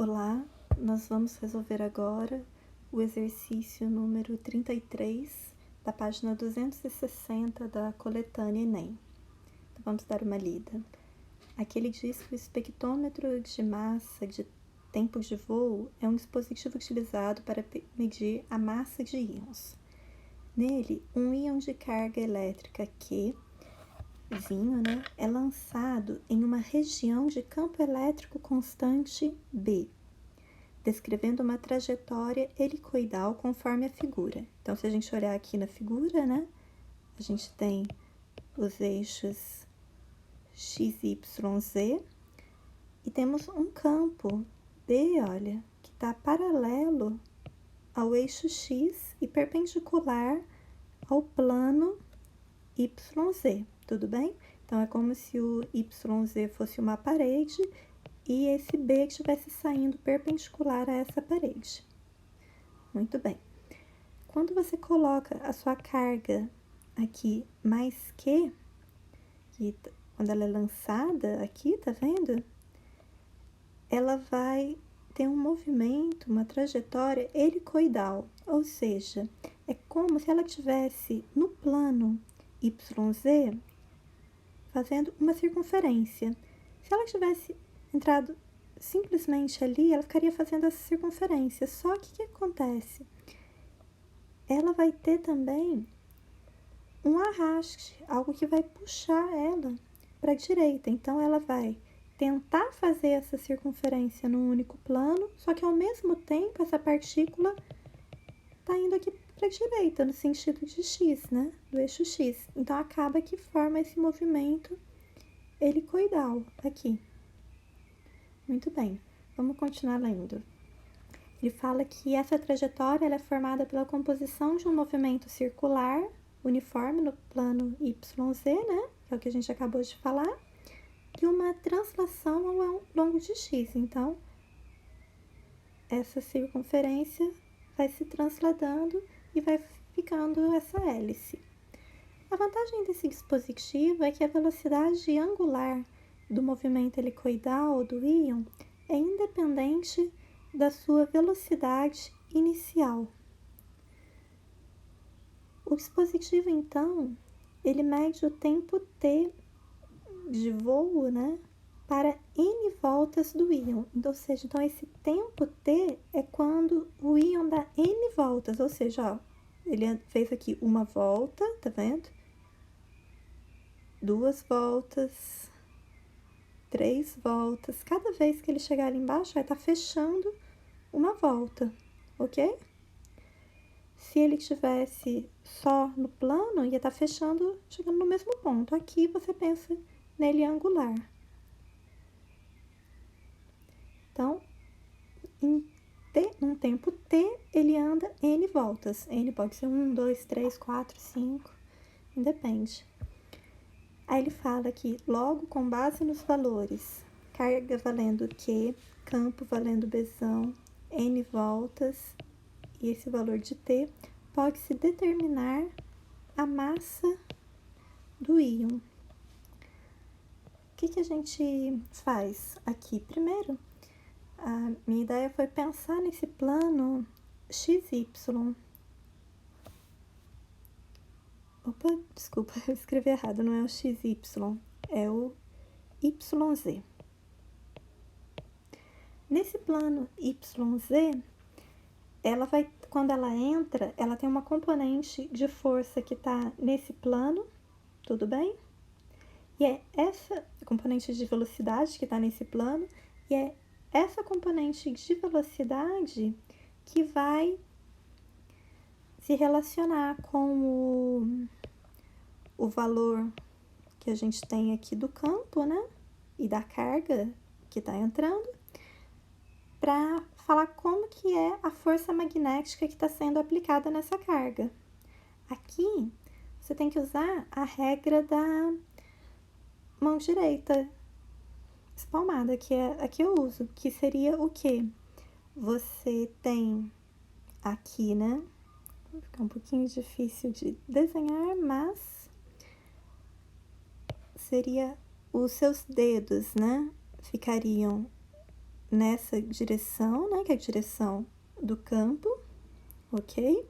Olá, nós vamos resolver agora o exercício número 33 da página 260 da coletânea Enem. Então, vamos dar uma lida. Aqui ele diz que o espectrômetro de massa de tempo de voo é um dispositivo utilizado para medir a massa de íons. Nele, um íon de carga elétrica Q, vinho, é lançado em uma região de campo elétrico constante B, descrevendo uma trajetória helicoidal conforme a figura. Então, se a gente olhar aqui na figura, a gente tem os eixos x, y, z e temos um campo B, olha, que está paralelo ao eixo x e perpendicular ao plano YZ, tudo bem? Então, é como se o YZ fosse uma parede e esse B estivesse saindo perpendicular a essa parede. Muito bem. Quando você coloca a sua carga aqui mais Q, quando ela é lançada aqui, tá vendo? Ela vai ter um movimento, uma trajetória helicoidal, ou seja, é como se ela estivesse no plano YZ fazendo uma circunferência. Se ela tivesse entrado simplesmente ali, ela ficaria fazendo essa circunferência. Só que o que acontece? Ela vai ter também um arraste, algo que vai puxar ela para a direita. Então, ela vai tentar fazer essa circunferência num único plano, só que ao mesmo tempo essa partícula está indo aqui para a direita, no sentido de x, do eixo x. Então, acaba que forma esse movimento helicoidal aqui. Muito bem, vamos continuar lendo. Ele fala que essa trajetória ela é formada pela composição de um movimento circular uniforme no plano YZ, que é o que a gente acabou de falar, e uma translação ao longo de x. Então, essa circunferência vai se transladando e vai ficando essa hélice. A vantagem desse dispositivo é que a velocidade angular do movimento helicoidal do íon é independente da sua velocidade inicial. O dispositivo, então, ele mede o tempo t de voo, para n voltas do íon. Ou seja, então esse tempo t é quando o íon dá n voltas, ou seja, ele fez aqui uma volta, tá vendo? 2 voltas, 3 voltas. Cada vez que ele chegar ali embaixo, vai estar fechando uma volta, ok? Se ele estivesse só no plano, ia estar fechando, chegando no mesmo ponto. Aqui você pensa nele angular. Então, num tempo t, ele anda n voltas. N pode ser 1, 2, 3, 4, 5, independe. Aí ele fala que, logo, com base nos valores, carga valendo Q, campo valendo Bzão, n voltas, e esse valor de t, pode-se determinar a massa do íon. O que a gente faz aqui? Primeiro, a minha ideia foi pensar nesse plano XY. Opa, desculpa, eu escrevi errado, não é o XY, é o YZ. Nesse plano YZ, ela vai, quando ela entra, ela tem uma componente de força que está nesse plano, tudo bem? E é essa componente de velocidade que está nesse plano, e é essa componente de velocidade que vai se relacionar com o valor que a gente tem aqui do campo, e da carga que está entrando, para falar como que é a força magnética que está sendo aplicada nessa carga. Aqui, você tem que usar a regra da mão direita espalmada, que é a que eu uso, que seria o quê? Você tem aqui, vai ficar um pouquinho difícil de desenhar, mas seria os seus dedos, ficariam nessa direção, né, que é a direção do campo, ok?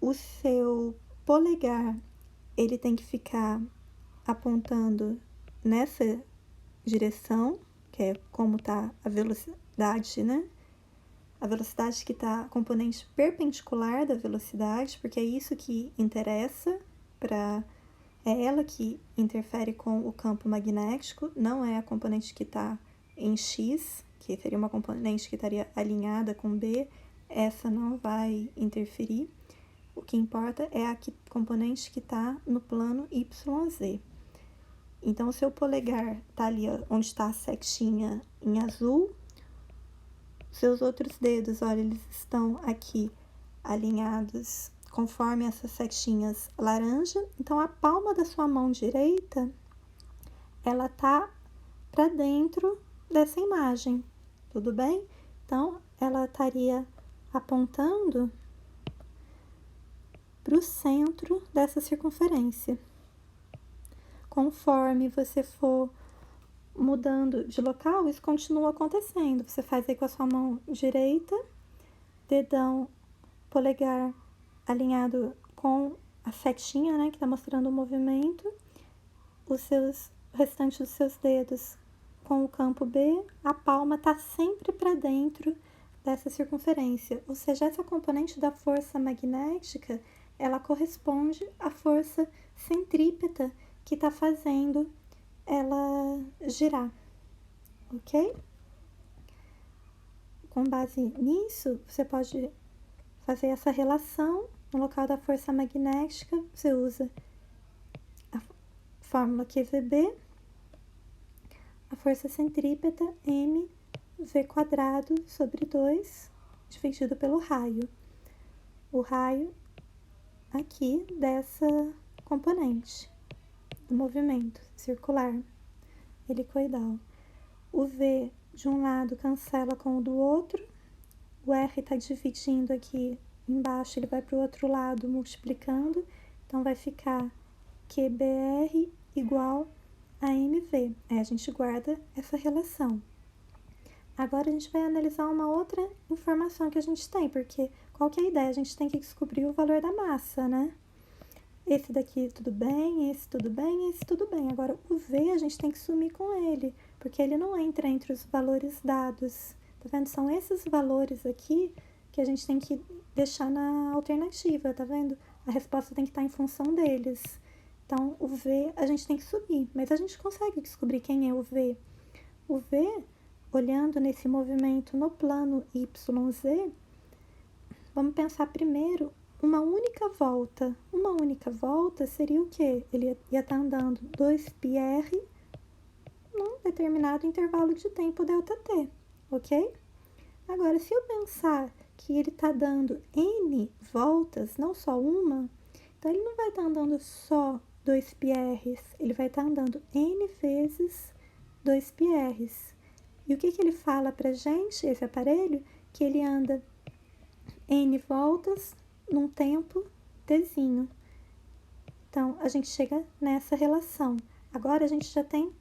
O seu polegar, ele tem que ficar apontando nessa direção, que é como está a velocidade, né? A velocidade que está a componente perpendicular da velocidade, porque é isso que interessa é ela que interfere com o campo magnético, não é a componente que está em X, que seria uma componente que estaria alinhada com B, essa não vai interferir. O que importa é a componente que está no plano YZ. Então, o seu polegar está ali onde está a setinha em azul. Seus outros dedos, olha, eles estão aqui alinhados conforme essas setinhas laranja. Então, a palma da sua mão direita, ela tá para dentro dessa imagem, tudo bem? Então, ela estaria apontando para o centro dessa circunferência. Conforme você for mudando de local, isso continua acontecendo. Você faz aí com a sua mão direita, dedão polegar alinhado com a setinha, né, que está mostrando o movimento, o restante dos seus dedos com o campo B, a palma está sempre para dentro dessa circunferência, ou seja, essa componente da força magnética, ela corresponde à força centrípeta que está fazendo ela girar, ok? Com base nisso, você pode fazer essa relação no local da força magnética. Você usa a fórmula QVB, a força centrípeta mv² sobre 2 dividido pelo raio. O raio aqui dessa componente do movimento circular helicoidal. O V de um lado cancela com o do outro. O R está dividindo aqui embaixo, ele vai para o outro lado multiplicando. Então, vai ficar QBR igual a MV. Aí, a gente guarda essa relação. Agora, a gente vai analisar uma outra informação que a gente tem, porque qual que é a ideia? A gente tem que descobrir o valor da massa, né? Esse daqui tudo bem, esse tudo bem, esse tudo bem. Agora, o V a gente tem que sumir com ele, porque ele não entra entre os valores dados. Tá vendo? São esses valores aqui que a gente tem que deixar na alternativa, tá vendo? A resposta tem que estar em função deles. Então, o V a gente tem que subir, mas a gente consegue descobrir quem é o V. O V, olhando nesse movimento no plano YZ, vamos pensar primeiro uma única volta. Uma única volta seria o quê? Ele ia estar andando 2πr num determinado intervalo de tempo ΔT, ok? Agora, se eu pensar que ele está dando N voltas, não só uma, então ele não vai estar andando só 2πr, ele vai estar andando N vezes 2πr. E o que ele fala pra gente, esse aparelho? Que ele anda N voltas num tempo tzinho. Então, a gente chega nessa relação. Agora, a gente já tem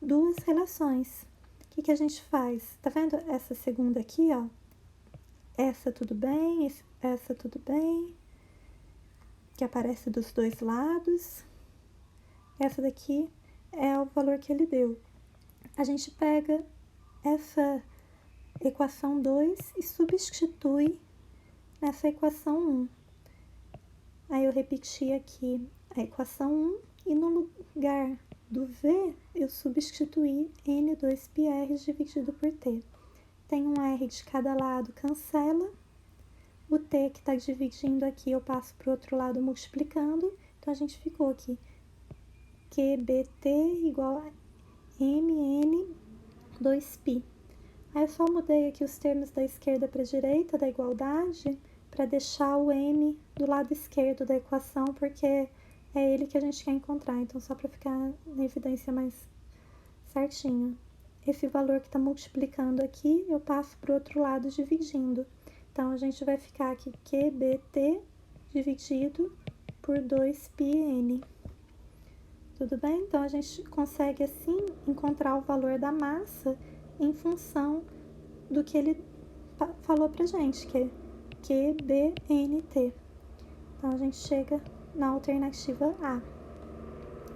duas relações. O que a gente faz? Tá vendo essa segunda aqui, ó? Essa tudo bem, essa tudo bem, que aparece dos dois lados. Essa daqui é o valor que ele deu. A gente pega essa equação 2 e substitui nessa equação 1. Aí eu repeti aqui a equação 1 e no lugar do V eu substituí N2πr dividido por T. Tem um R de cada lado, cancela. O T que está dividindo aqui eu passo para o outro lado multiplicando. Então, a gente ficou aqui QBT igual a MN2π. Aí eu só mudei aqui os termos da esquerda para a direita da igualdade para deixar o M do lado esquerdo da equação, porque é ele que a gente quer encontrar. Então, só para ficar na evidência mais certinho. Esse valor que está multiplicando aqui, eu passo para o outro lado dividindo. Então, a gente vai ficar aqui QBT dividido por 2πn. Tudo bem? Então, a gente consegue, assim, encontrar o valor da massa em função do que ele falou pra gente, que é QBNT. Então, a gente chega na alternativa A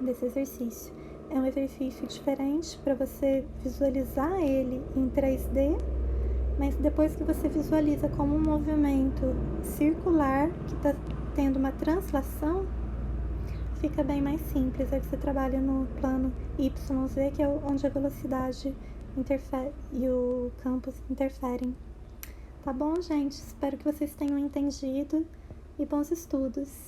desse exercício. É um exercício diferente para você visualizar ele em 3D, mas depois que você visualiza como um movimento circular que está tendo uma translação, fica bem mais simples. Aí você trabalha no plano YZ, que é onde a velocidade interfere e o campus interferem. Tá bom, gente? Espero que vocês tenham entendido e bons estudos!